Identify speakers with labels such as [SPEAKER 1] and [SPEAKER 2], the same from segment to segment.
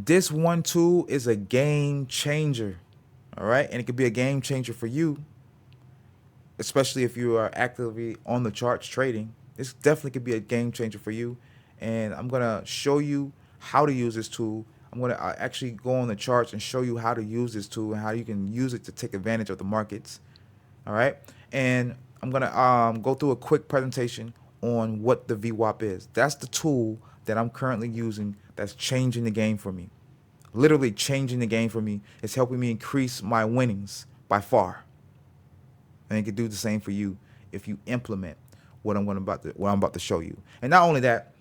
[SPEAKER 1] This one tool is a game changer. All right. And it could be a game changer for you, especially if you are actively on the charts trading. This definitely could be a game changer for you. And I'm going to show you how to use this tool. I'm going to actually go on the charts and show you how to use this tool and how you can use it to take advantage of the markets. All right. And I'm going to go through a quick presentation on what the VWAP is. That's the tool that I'm currently using that's changing the game for me. Literally changing the game for me. It's helping me increase my winnings by far. And it can do the same for you if you implement what I'm about to show you. And not only that,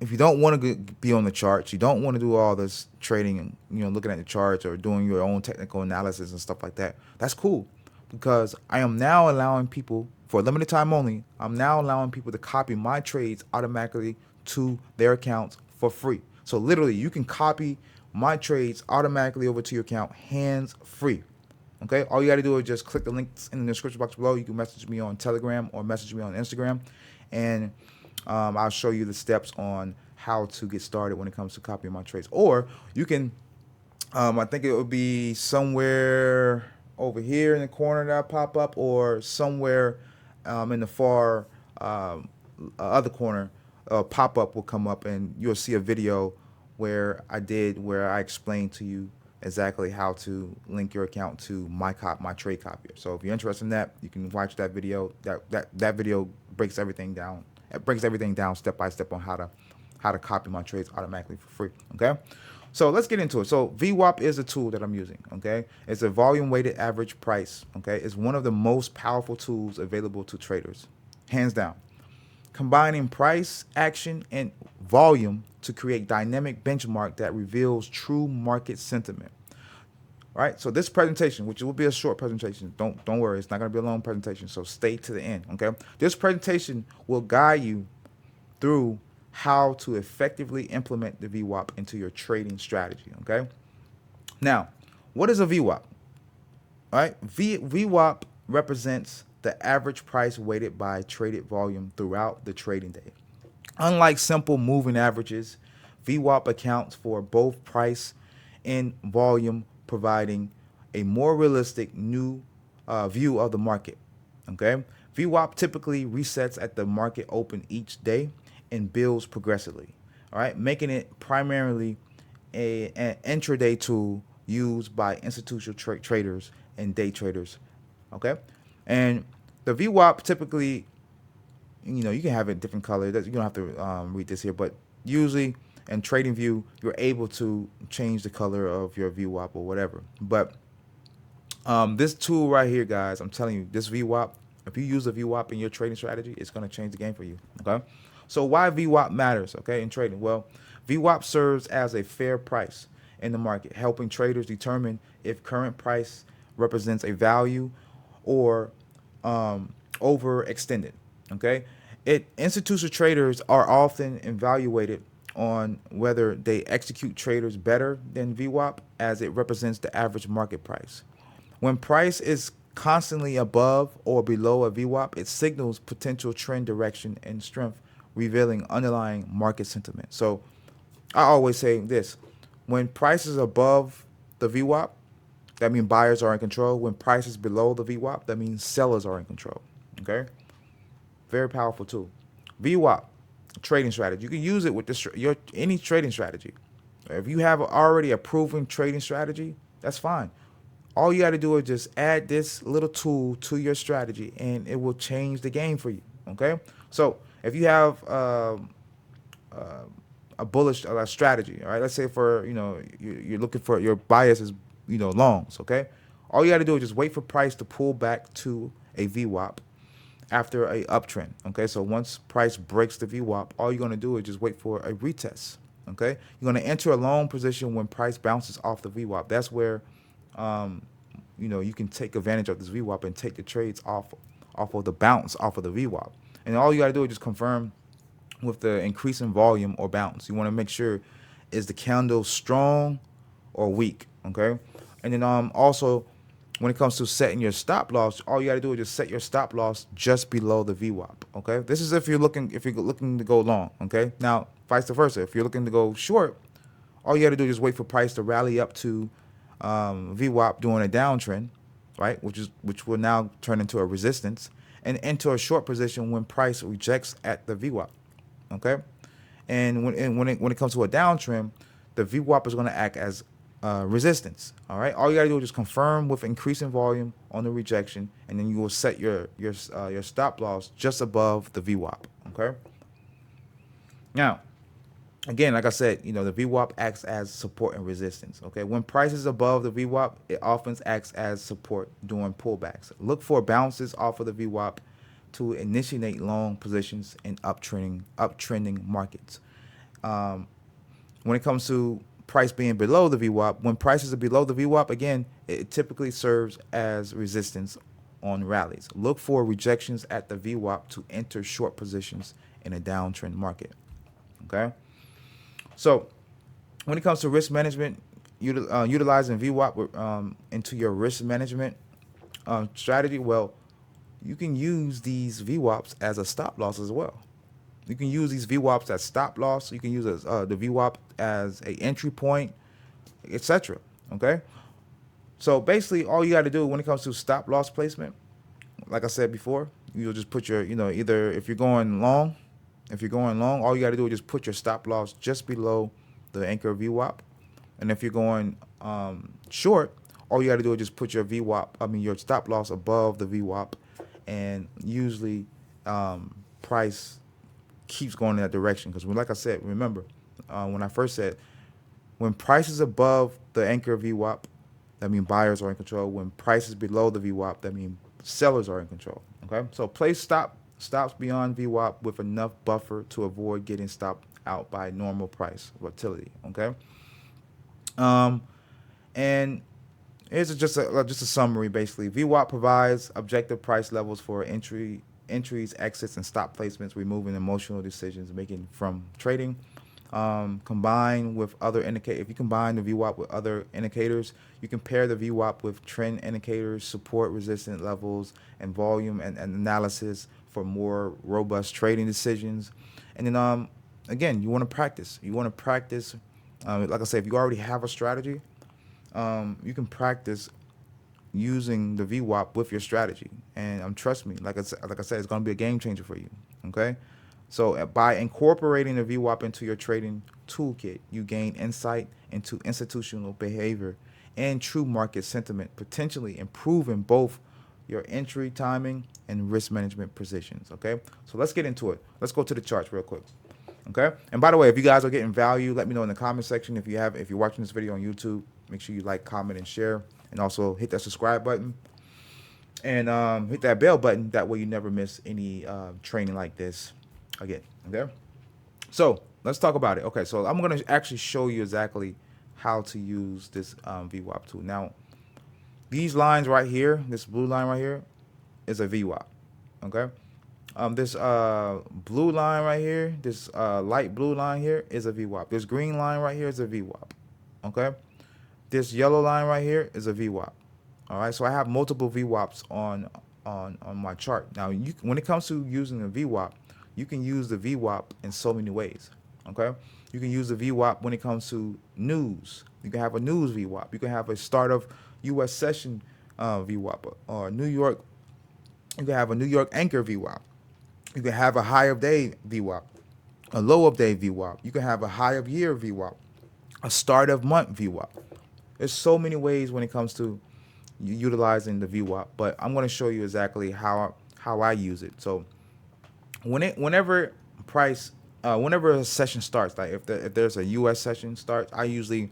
[SPEAKER 1] if you don't want to be on the charts, you don't want to do all this trading and looking at the charts or doing your own technical analysis and stuff like that. That's cool, because I am now allowing people, for a limited time only, I'm now allowing people to copy my trades automatically to their accounts for free. So literally, you can copy my trades automatically over to your account hands free. Okay, all you got to do is just click the links in the description box below. You can message me on Telegram or message me on Instagram, and I'll show you the steps on how to get started when it comes to copying my trades. Or you can, I think it would be somewhere over here in the corner that pop up, or somewhere in the far other corner, pop up will come up, and you'll see a video where I explained to you exactly how to link your account to my trade copier. So if you're interested in that, you can watch that video. That video breaks everything down. It breaks everything down step by step on how to copy my trades automatically for free. Okay. So let's get into it. So VWAP is a tool that I'm using. Okay. It's a volume weighted average price. Okay. It's one of the most powerful tools available to traders, hands down, combining price, action, and volume to create dynamic benchmark that reveals true market sentiment. All right. So this presentation, which will be a short presentation, don't worry, it's not going to be a long presentation. So stay to the end. Okay. This presentation will guide you through how to effectively implement the VWAP into your trading strategy. Okay. Now, what is a VWAP? All right. VWAP represents the average price weighted by traded volume throughout the trading day. Unlike simple moving averages, VWAP accounts for both price and volume, providing a more realistic new view of the market. Okay, VWAP typically resets at the market open each day and builds progressively. All right, making it primarily an intraday tool used by institutional traders and day traders. Okay, and the VWAP typically, you can have it different colors. You don't have to read this here, but usually in TradingView, you're able to change the color of your VWAP or whatever. But this tool right here, guys, I'm telling you, this VWAP, if you use a VWAP in your trading strategy, it's going to change the game for you. Okay. So why VWAP matters, okay, in trading? Well, VWAP serves as a fair price in the market, helping traders determine if current price represents a value or overextended. Okay, institutional traders are often evaluated on whether they execute traders better than VWAP, as it represents the average market price. When price is constantly above or below a VWAP, it signals potential trend direction and strength, revealing underlying market sentiment. So I always say this: when price is above the VWAP, that means buyers are in control. When price is below the VWAP, that means sellers are in control. Okay, very powerful tool. VWAP trading strategy. You can use it with your any trading strategy. If you have already a proven trading strategy, that's fine. All you got to do is just add this little tool to your strategy, and it will change the game for you. Okay, so if you have a bullish strategy, all right, let's say for you're looking for your bias is longs. Okay, all you got to do is just wait for price to pull back to a VWAP after a uptrend. Okay, so once price breaks the VWAP, all you're going to do is just wait for a retest. Okay, you're going to enter a long position when price bounces off the VWAP. That's where you can take advantage of this VWAP and take the trades off of the bounce off of the VWAP. And all you got to do is just confirm with the increase in volume or bounce. You want to make sure, is the candle strong or weak? Okay, and then also, when it comes to setting your stop loss, all you got to do is just set your stop loss just below the VWAP. Okay, this is if you're looking to go long. Okay, now vice versa, if you're looking to go short, all you got to do is just wait for price to rally up to VWAP during a downtrend, right? Which will now turn into a resistance and enter a short position when price rejects at the VWAP. Okay, and when it comes to a downtrend, the VWAP is going to act as resistance. All right, all you got to do is just confirm with increasing volume on the rejection, and then you will set your stop loss just above the VWAP. Okay. Now, again, like I said, the VWAP acts as support and resistance. Okay, when price is above the VWAP, it often acts as support during pullbacks. Look for bounces off of the VWAP to initiate long positions in uptrending markets. When it comes to price being below the VWAP, when prices are below the VWAP, again, it typically serves as resistance on rallies. Look for rejections at the VWAP to enter short positions in a downtrend market. Okay. So when it comes to risk management, utilizing VWAP into your risk management strategy, well, you can use these VWAPs as a stop loss as well. You can use these VWAPs as stop loss. You can use the VWAP as a entry point, etc. Okay. So basically, all you got to do when it comes to stop loss placement, like I said before, you'll just put your, either if you're going long, all you got to do is just put your stop loss just below the anchor VWAP. And if you're going short, all you got to do is just put your your stop loss above the VWAP. And usually price keeps going in that direction. Because like I said, remember, when I first said, when price is above the anchor VWAP, that means buyers are in control. When price is below the VWAP, that means sellers are in control. Okay, so place stops beyond VWAP with enough buffer to avoid getting stopped out by normal price volatility. Okay, and here's just a summary. Basically, VWAP provides objective price levels for entries, exits, and stop placements, removing emotional decisions making from trading. Combine with other indicators. If you combine the VWAP with other indicators, you can pair the VWAP with trend indicators, support, resistance levels, and volume and analysis for more robust trading decisions. And then again, you want to practice. Like I said, if you already have a strategy, you can practice using the VWAP with your strategy. And trust me, like I said, it's going to be a game changer for you. Okay. So by incorporating the VWAP into your trading toolkit, you gain insight into institutional behavior and true market sentiment, potentially improving both your entry timing and risk management positions. Okay, so let's get into it. Let's go to the charts real quick. Okay, and by the way, if you guys are getting value, let me know in the comment section. If you're watching this video on YouTube, make sure you like, comment, and share, and also hit that subscribe button and hit that bell button. That way you never miss any training like this again. Okay, so let's talk about it. Okay, so I'm going to actually show you exactly how to use this VWAP tool. Now, these lines right here, this blue line right here, is a VWAP. Okay, this blue line right here, this light blue line here is a VWAP. This green line right here is a VWAP. Okay, this yellow line right here is a VWAP. All right, so I have multiple VWAPs on my chart. Now, when it comes to using a VWAP, you can use the VWAP in so many ways. Okay, you can use the VWAP when it comes to news. You can have a news VWAP. You can have a start of U.S. session VWAP, or New York. You can have a New York anchor VWAP. You can have a high of day VWAP, a low of day VWAP. You can have a high of year VWAP, a start of month VWAP. There's so many ways when it comes to utilizing the VWAP, but I'm going to show you exactly how I use it. So whenever a session starts, like if there's a U.S. session start, I usually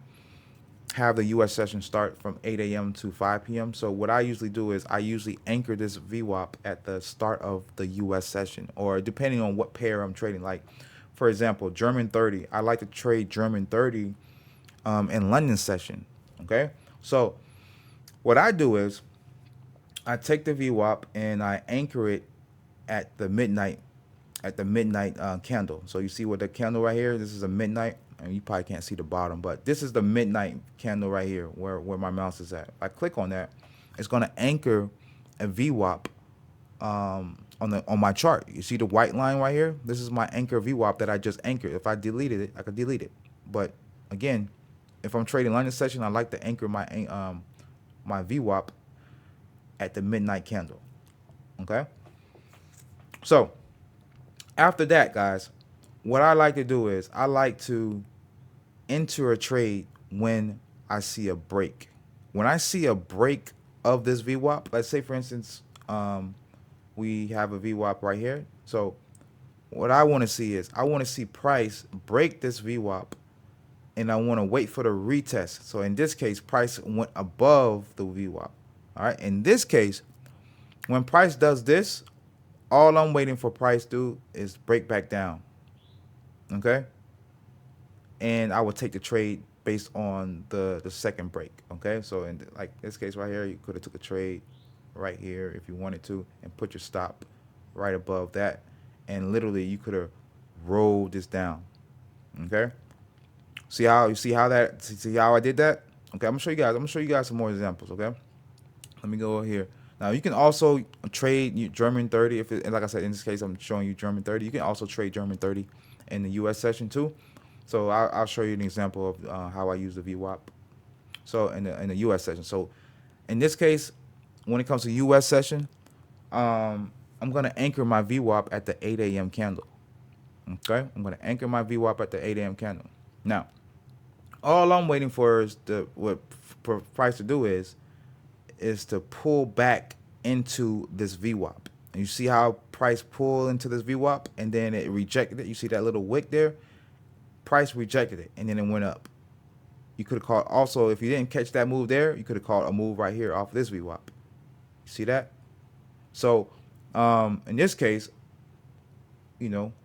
[SPEAKER 1] have the U.S. session start from 8 a.m. to 5 p.m. So what I usually do is I usually anchor this VWAP at the start of the U.S. session, or depending on what pair I'm trading. Like, for example, German 30. I like to trade German 30 in London session. Okay, so what I do is I take the VWAP and I anchor it at the midnight candle. So you see what the candle right here, this is a midnight, and you probably can't see the bottom, but this is the midnight candle right here where my mouse is at. If I click on that, it's going to anchor a VWAP on my chart. You see the white line right here? This is my anchor VWAP that I just anchored. If I deleted it, I could delete it. But again, if I'm trading London session, I like to anchor my VWAP at the midnight candle. Okay. So after that, guys, what I like to do is I like to enter a trade when I see a break. When I see a break of this VWAP, let's say for instance, we have a VWAP right here. So what I want to see is I want to see price break this VWAP, and I want to wait for the retest. So in this case, price went above the VWAP. All right. In this case, when price does this, all I'm waiting for price to do is break back down. Okay. And I would take the trade based on the second break. Okay. So in like this case right here, you could have took a trade right here if you wanted to and put your stop right above that. And literally you could have rolled this down. Okay. See how I did that? Okay, I'm gonna show you guys some more examples. Okay, let me go here. Now you can also trade German 30. And like I said, in this case, I'm showing you German 30. You can also trade German 30 in the U.S. session too. So I'll show you an example of how I use the VWAP. So in the U.S. session. So in this case, when it comes to U.S. session, I'm gonna anchor my VWAP at the 8 a.m. candle. Okay, I'm gonna anchor my VWAP at the 8 a.m. candle. Now, all I'm waiting for is what price to do is to pull back into this VWAP. And you see how price pulled into this VWAP and then it rejected it. You see that little wick there? Price rejected it and then it went up. You could have called also, if you didn't catch that move there, you could have called a move right here off this VWAP. You see that? So in this case,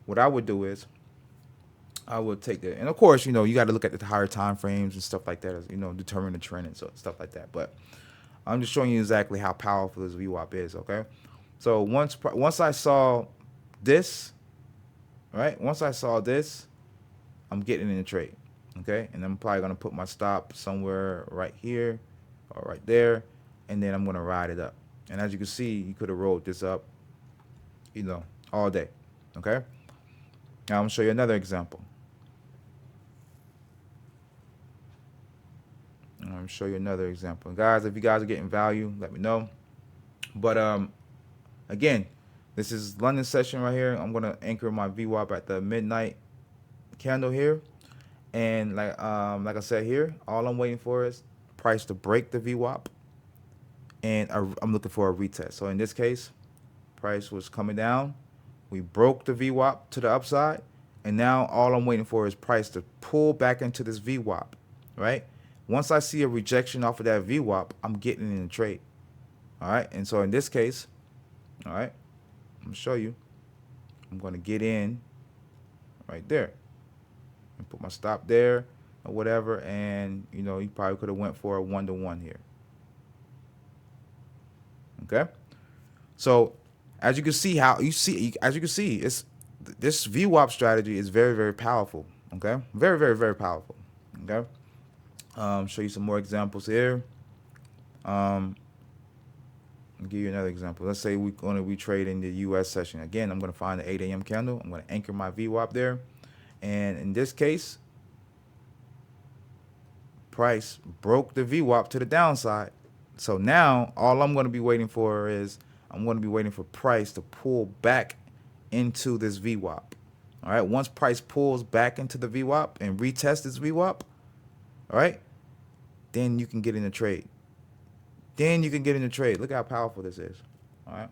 [SPEAKER 1] what I would do is I would take that, and of course, you got to look at the higher time frames and stuff like that, as determine the trend and stuff like that. But I'm just showing you exactly how powerful this VWAP is. Okay, so once I saw this, right? Once I saw this, I'm getting in the trade. Okay, and I'm probably gonna put my stop somewhere right here or right there, and then I'm gonna ride it up. And as you can see, you could have rolled this up, all day. Okay, now I'm gonna show you another example. I'm show you another example, guys. If you guys are getting value, let me know. But again, this is London session right here. I'm gonna anchor my VWAP at the midnight candle here, and like I said here, all I'm waiting for is price to break the VWAP, and I'm looking for a retest. So in this case, price was coming down. We broke the VWAP to the upside, and now all I'm waiting for is price to pull back into this VWAP, right? Once I see a rejection off of that VWAP, I'm getting in the trade. All right. And so in this case, all right, I'm going to show you. I'm going to get in right there and put my stop there or whatever. And, you probably could have went for a 1-to-1 here. Okay. So as you can see it's this VWAP strategy is very, very powerful. Okay. Very, very, very powerful. Okay. Show you some more examples here. I'll give you another example. Let's say we're going to retrade in the U.S. session. Again, I'm going to find the 8 a.m. candle. I'm going to anchor my VWAP there. And in this case, price broke the VWAP to the downside. So now all I'm going to be waiting for is I'm going to be waiting for price to pull back into this VWAP. All right. Once price pulls back into the VWAP and retests this VWAP, all right, then you can get in the trade. Look how powerful this is. All right.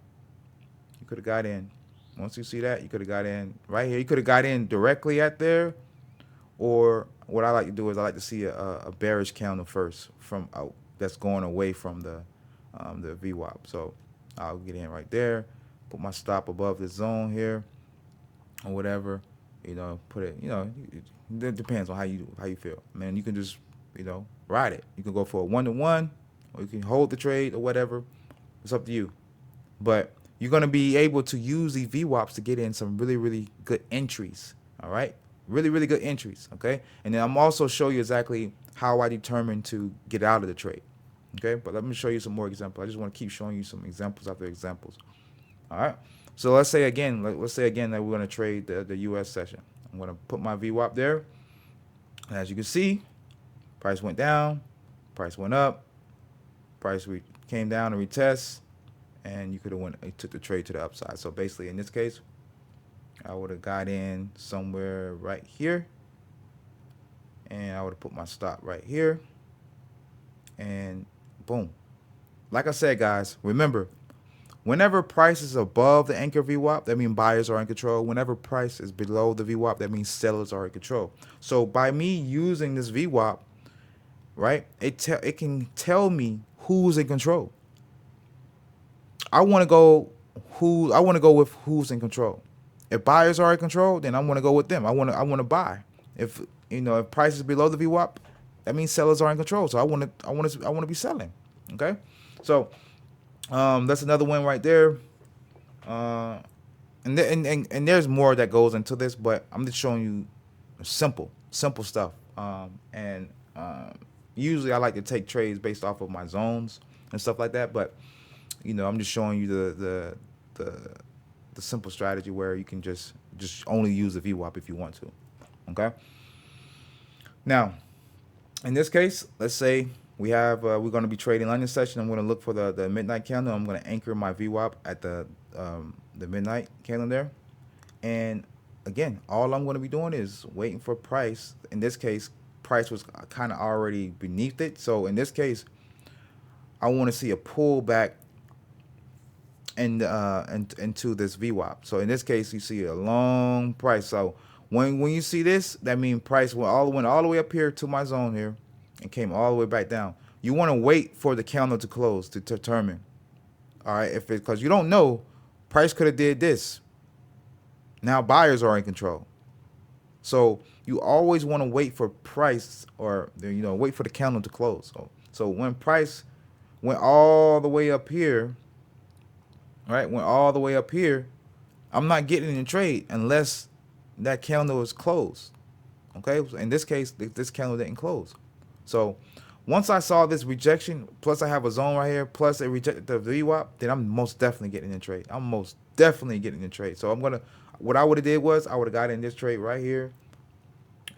[SPEAKER 1] You could have got in. Once you see that, you could have got in right here. You could have got in directly at there. Or what I like to do is I like to see a bearish candle first from that's going away from the VWAP. So I'll get in right there. Put my stop above the zone here or whatever. Put it, it depends on how you feel. Man, you can just ride it. You can go for a 1-to-1, or you can hold the trade or whatever. It's up to you. But you're going to be able to use these VWAPs to get in some really, really good entries. All right? Really, really good entries. Okay? And then I'm also show you exactly how I determine to get out of the trade. Okay? But let me show you some more examples. I just want to keep showing you some examples after examples. All right? So let's say again that we're going to trade the U.S. session. I'm going to put my VWAP there. And as you can see, Price went down, price went up, came down and retest, and you could have went, it took the trade to the upside. So basically, in this case, I would have got in somewhere right here, and I would have put my stop right here, and boom. Like I said, guys, remember, whenever price is above the anchor VWAP, that means buyers are in control. Whenever price is below the VWAP, that means sellers are in control. So by me using this VWAP, right, it can tell me who's in control. I want to go with who's in control. If buyers are in control, then I want to go with them. I want to buy. If if price is below the VWAP, that means sellers are in control. So I want to be selling. Okay, so that's another win right there. Uh, and there's more that goes into this, but I'm just showing you simple stuff. And usually I like to take trades based off of my zones and stuff like that. But I'm just showing you the simple strategy where you can just only use the VWAP if you want to. Okay. Now, in this case, let's say we're going to be trading London session. I'm going to look for the midnight candle. I'm going to anchor my VWAP at the midnight candle there. And again, all I'm going to be doing is waiting for price. In this case, price was kind of already beneath it. So in this case, I want to see a pullback into this VWAP. So in this case, you see a long price. So when you see this, that means price went all the way up here to my zone here and came all the way back down. You want to wait for the candle to close to determine. All right, because you don't know, price could have did this. Now buyers are in control. So you always want to wait for price, or wait for the candle to close. So when price went all the way up here, right? Went all the way up here, I'm not getting in the trade unless that candle is closed. Okay, in this case, this candle didn't close. So once I saw this rejection, plus I have a zone right here, plus it rejected the VWAP, then I'm most definitely getting in the trade. I'm most definitely getting in the trade. So what I would have did was I would have got in this trade right here,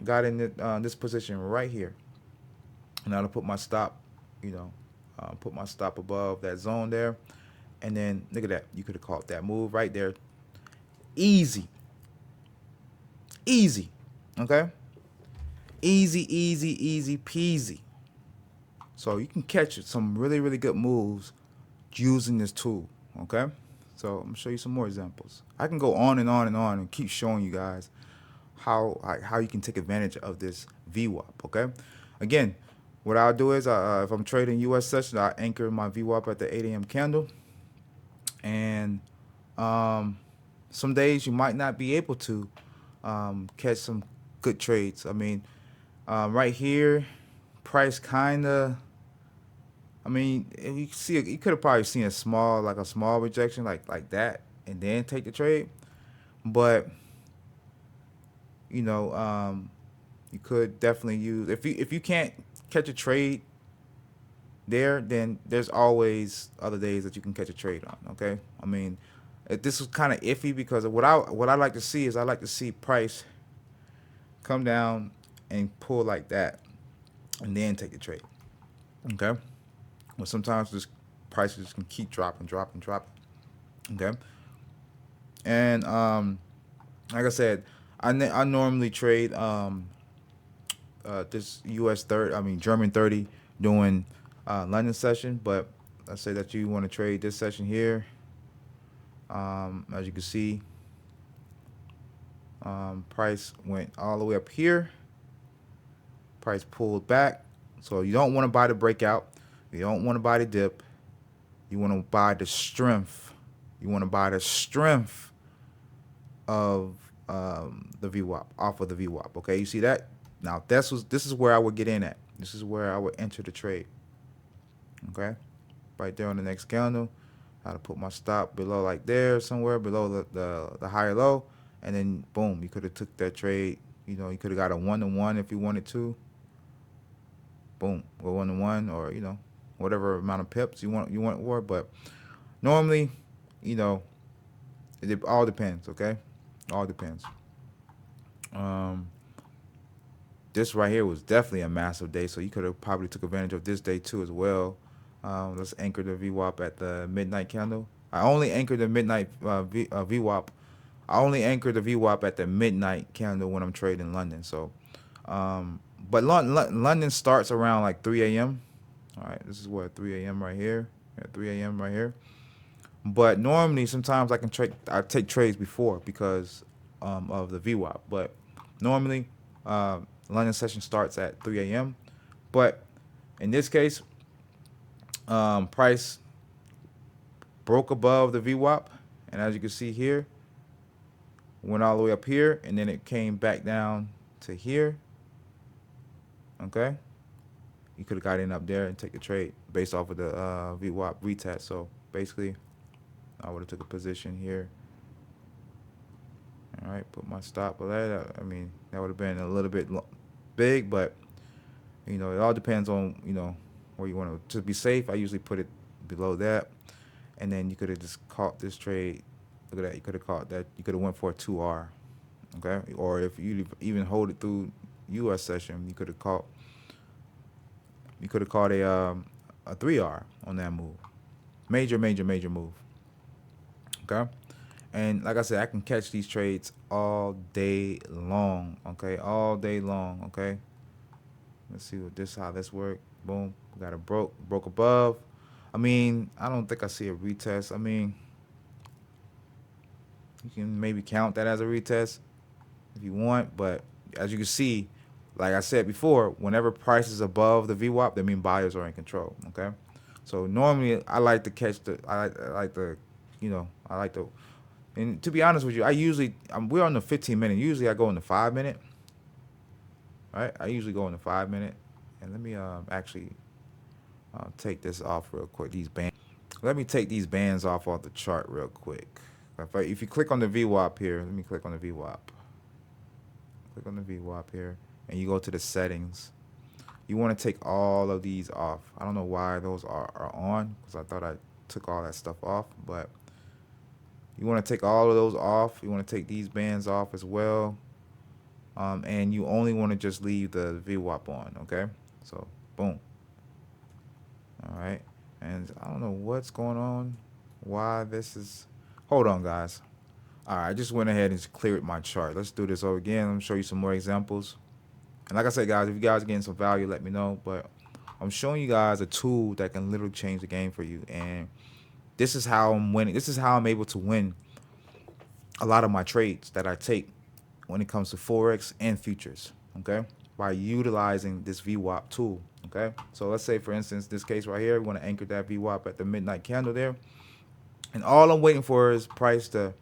[SPEAKER 1] got in this position right here, and I'd have put my stop, put my stop above that zone there. And then look at that. You could have caught that move right there. Easy. Okay? Easy peasy. So you can catch some really, really good moves using this tool. Okay? So I'm gonna show you some more examples. I can go on and on and on and keep showing you guys how you can take advantage of this VWAP. Okay? Again, what I'll do is if I'm trading US session, I anchor my VWAP at the 8 a.m. candle. And some days you might not be able to catch some good trades. I mean, right here, price kind of. I mean, you see, you could have probably seen a small rejection like that, and then take the trade. But you could definitely use, if you can't catch a trade there, then there's always other days that you can catch a trade on. Okay, I mean, this was kind of iffy because what I like to see is I like to see price come down and pull like that, and then take the trade. Okay, well sometimes this prices can keep dropping. Okay, and like I said, I normally trade this US 30, German 30 doing London session, but let's say that you want to trade this session here. As you can see, price went all the way up here. Price pulled back. So you don't want to buy the breakout. You don't want to buy the dip. You want to buy the strength. You want to buy the strength of the VWAP, off of the VWAP. Okay, you see that? Now this is where I would get in at. This is where I would enter the trade. Okay, right there on the next candle. I'll put my stop below, like there, somewhere below the higher low, and then boom, you could have took that trade. You could have got a 1-to-1 if you wanted to. Boom, go 1-to-1, or whatever amount of pips you want for. But normally, it all depends. Okay, all depends. this right here was definitely a massive day, so you could have probably took advantage of this day too as well. Let's anchor the VWAP at the midnight candle. I only anchored the midnight VWAP. I only anchor the VWAP at the midnight candle when I'm trading London. So, but London starts around like 3 a.m. All right, this is what 3 a.m. right here. At 3 a.m. right here. But normally, sometimes I take trades before because of the VWAP. But normally, London session starts at 3 a.m. But in this case, price broke above the VWAP, and as you can see here, went all the way up here, and then it came back down to here. Okay, you could have got in up there and take a trade based off of the VWAP retest. So basically, I would have took a position here. All right, put my stop below that. I mean, that would have been a little bit big, but you know, it all depends on, you know, where you want to be safe. I usually put it below that, and then you could have just caught this trade. Look at that. You could have caught that. You could have went for a 2R, okay? Or if you even hold it through U.S. session, you could have caught. You could have caught a 3R on that move. Major move. Okay. And like I said, I can catch these trades all day long. Okay, all day long. Okay. Let's see how this worked. Boom. Got a broke above. I mean, I don't think I see a retest. I mean, you can maybe count that as a retest if you want, but as you can see, like I said before, whenever price is above the VWAP, that means buyers are in control. Okay. So normally I like to catch I like the, you know, I like to. And to be honest with you, we're on the 15-minute. Usually I go in the 5-minute. Right? I usually go in the 5-minute. And let me actually take this off real quick. These bands. Let me take these bands off the chart real quick. If you click on the VWAP here, let me click on the VWAP. Click on the VWAP here, and you go to the settings. You want to take all of these off. I don't know why those are on, because I thought I took all that stuff off, but you want to take all of those off. You want to take these bands off as well. And you only want to just leave the VWAP on, okay? So, boom. All right. And I don't know what's going on, why this is. Hold on, guys. All right, I just went ahead and cleared my chart. Let's do this over again. Let me show you some more examples. And like I said, guys, if you guys are getting some value, let me know. But I'm showing you guys a tool that can literally change the game for you. And this is how I'm winning. This is how I'm able to win a lot of my trades that I take when it comes to Forex and futures, okay? By utilizing this VWAP tool, okay? So let's say, for instance, this case right here, we want to anchor that VWAP at the midnight candle there. And all I'm waiting for is price to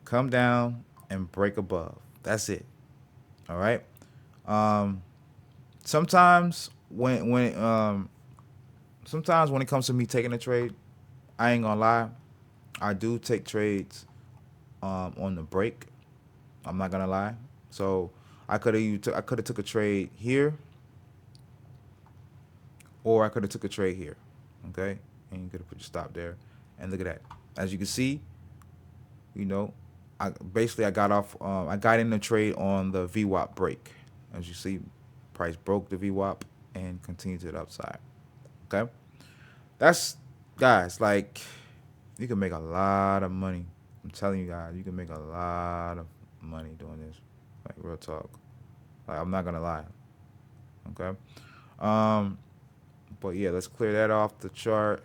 [SPEAKER 1] come down and break above. That's it. All right. Sometimes when it comes to me taking a trade, I ain't gonna lie, I do take trades on the break. I'm not gonna lie. So I could have took a trade here, or I could have took a trade here. Okay, and you could have put your stop there. And look at that. As you can see, you know, I got in the trade on the VWAP break. As you see, price broke the VWAP and continued to the upside. Okay, that's, guys, like, you can make a lot of money. I'm telling you guys, you can make a lot of money doing this. Like, real talk. Like, I'm not gonna lie. Okay. But yeah, let's clear that off the chart.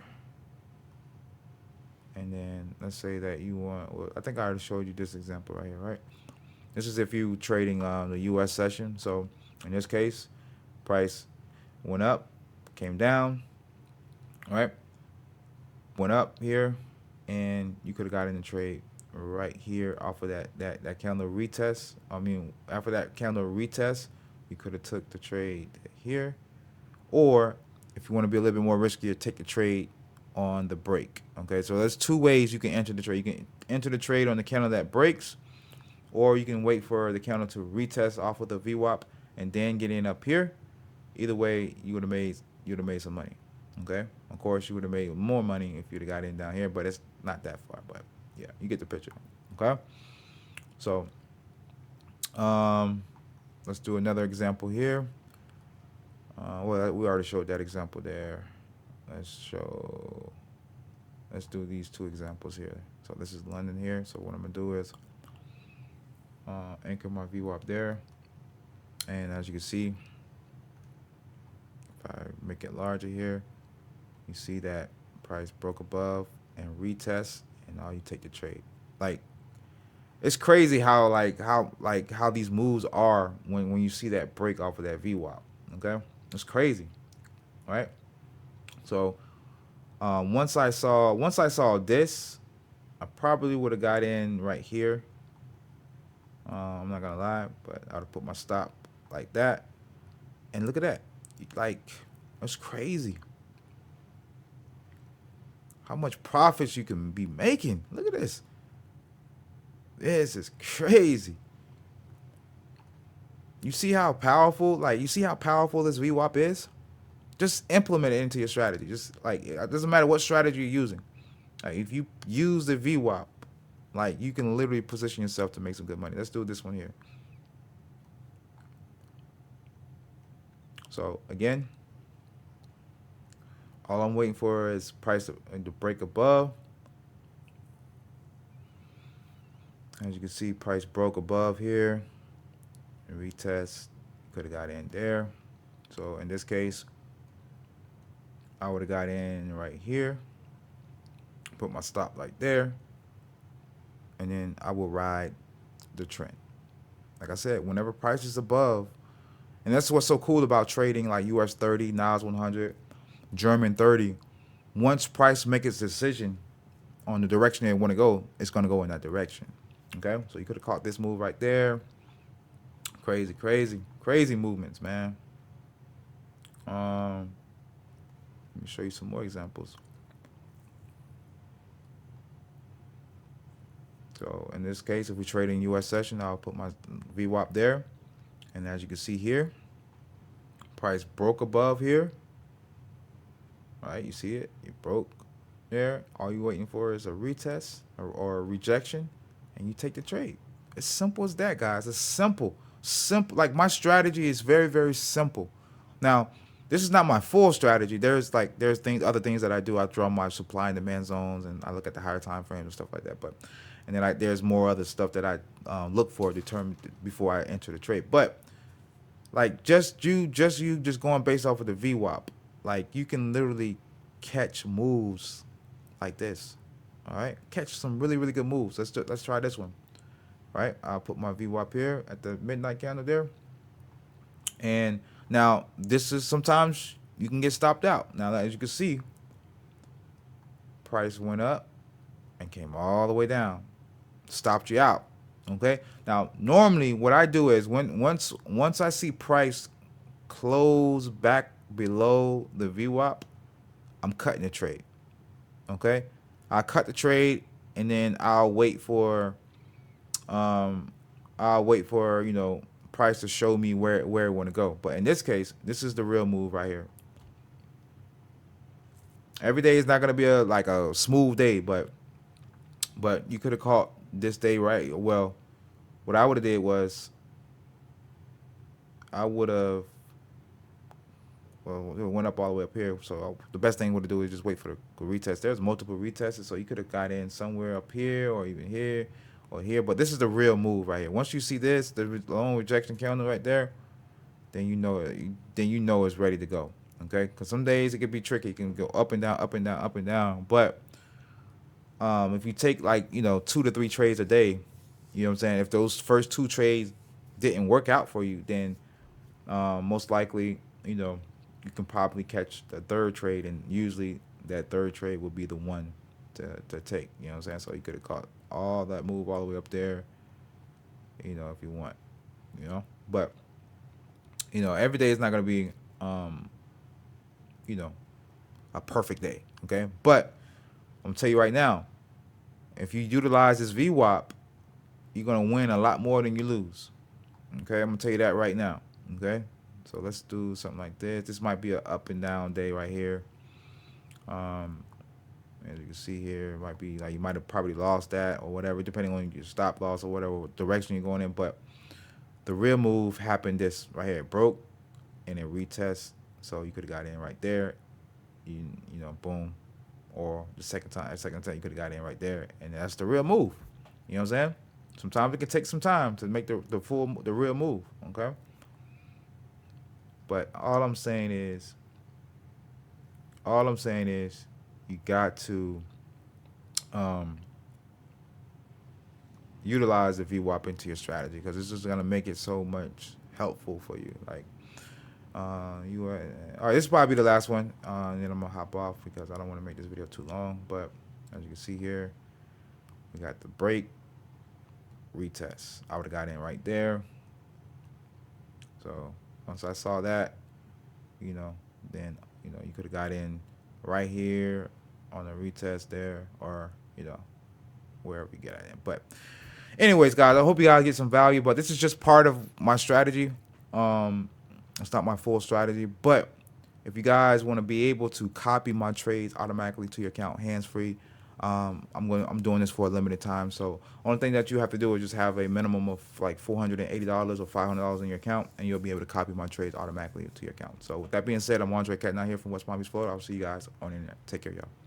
[SPEAKER 1] And then let's say that you want, well, I think I already showed you this example right here, right? This is if you trading the U.S. session. So in this case, price went up, came down, right? Went up here, and you could have got in the trade right here off of that candle retest. I mean, after that candle retest, you could have took the trade here, or if you want to be a little bit more riskier, take the trade on the break. Okay, so there's two ways you can enter the trade. You can enter the trade on the candle that breaks, or you can wait for the candle to retest off of the VWAP and then get in up here. Either way, you would have made some money. Okay, of course you would have made more money if you'd have got in down here, but it's not that far. But yeah, you get the picture. Okay, so let's do another example here. Well, we already showed that example there. Let's show. Let's do these two examples here. So this is London here. So what I'm gonna do is anchor my VWAP there, and as you can see, if I make it larger here, you see that price broke above and retest, and now you take the trade. Like, it's crazy how how these moves are when you see that break off of that VWAP. Okay, it's crazy, right? So once I saw this, I probably would have got in right here. I'm not gonna lie, but I'd have put my stop like that, and look at that. Like, that's crazy. How much profits you can be making? Look at this. This is crazy. You see how powerful? Like, you see how powerful this VWAP is? Just implement it into your strategy. Just like, it doesn't matter what strategy you're using. Like, if you use the VWAP, like, you can literally position yourself to make some good money. Let's do this one here. So again, all I'm waiting for is price to break above. As you can see, price broke above here and retest. Could have got in there. So in this case, I would have got in right here, put my stop like there, and then I will ride the trend. Like I said, whenever price is above, and that's what's so cool about trading like US 30, NAS 100, German 30. Once price makes its decision on the direction they want to go, it's going to go in that direction. Okay, so you could have caught this move right there. Crazy, crazy, crazy movements, man. Let me show you some more examples. So in this case, if we're trading US session, I'll put my VWAP there. And as you can see here, price broke above here. All right, you see it? It broke there. All you're waiting for is a retest or a rejection, and you take the trade. It's simple as that, guys. It's simple. Simple. Like, my strategy is very, very simple. Now, this is not my full strategy. There's other things that I do. I draw my supply and demand zones, and I look at the higher time frames and stuff like that. But, and then there's more other stuff that I look for determined before I enter the trade. But like, just going based off of the VWAP, like, you can literally catch moves like this. All right, catch some really, really good moves. Let's try this one. All right, I'll put my VWAP here at the midnight candle there. And now this is, sometimes you can get stopped out. Now, as you can see, price went up and came all the way down, stopped you out. Okay. Now, normally what I do is once I see price close back below the VWAP, I'm cutting the trade. Okay. I cut the trade, and then I'll wait for price to show me where it want to go. But in this case, this is the real move right here. Every day is not gonna be a smooth day, but you could have caught this day right. Well, what I would have did was I would have, well, it went up all the way up here. So the best thing would do is just wait for the retest. There's multiple retests, so you could have got in somewhere up here or even here or here. But this is the real move right here. Once you see this, the long rejection candle right there, then you know it's ready to go. Okay, because some days it can be tricky. It can go up and down, up and down, up and down. But if you take 2 to 3 trades a day, you know what I'm saying? If those first 2 trades didn't work out for you, then most likely, you can probably catch the third trade, and usually that third trade will be the one to take. You know what I'm saying? So you could have caught all that move all the way up there, if you want, But every day is not gonna be a perfect day. Okay, but I'm gonna tell you right now, if you utilize this VWAP, you're gonna win a lot more than you lose. Okay, I'm gonna tell you that right now. Okay, so let's do something like this. This might be an up and down day right here. As you can see here, it might be like you might have probably lost that or whatever, depending on your stop loss or whatever direction you're going in. But The real move happened this right here. It broke and it retest. So you could have got in right there. You know, boom. Or the second time you could have got in right there. And that's the real move. You know what I'm saying? Sometimes it can take some time to make the real move. Okay. But all I'm saying is you got to um, utilize the VWAP into your strategy because it's just gonna make it so much helpful for you. Like you are, all right. This is probably the last one, and then I'm gonna hop off because I don't want to make this video too long. But as you can see here, we got the break retest. I would have got in right there. So once I saw that, then you could have got in right here on the retest there, or wherever you get it in. But anyways, guys, I hope you guys get some value. But this is just part of my strategy. It's not my full strategy, but if you guys want to be able to copy my trades automatically to your account hands free, I'm doing this for a limited time. So only thing that you have to do is just have a minimum of like $480 or $500 in your account, and you'll be able to copy my trades automatically to your account. So with that being said, I'm Andre Cat, not here from West Palm Beach, Florida. I'll see you guys on the internet. Take care, y'all.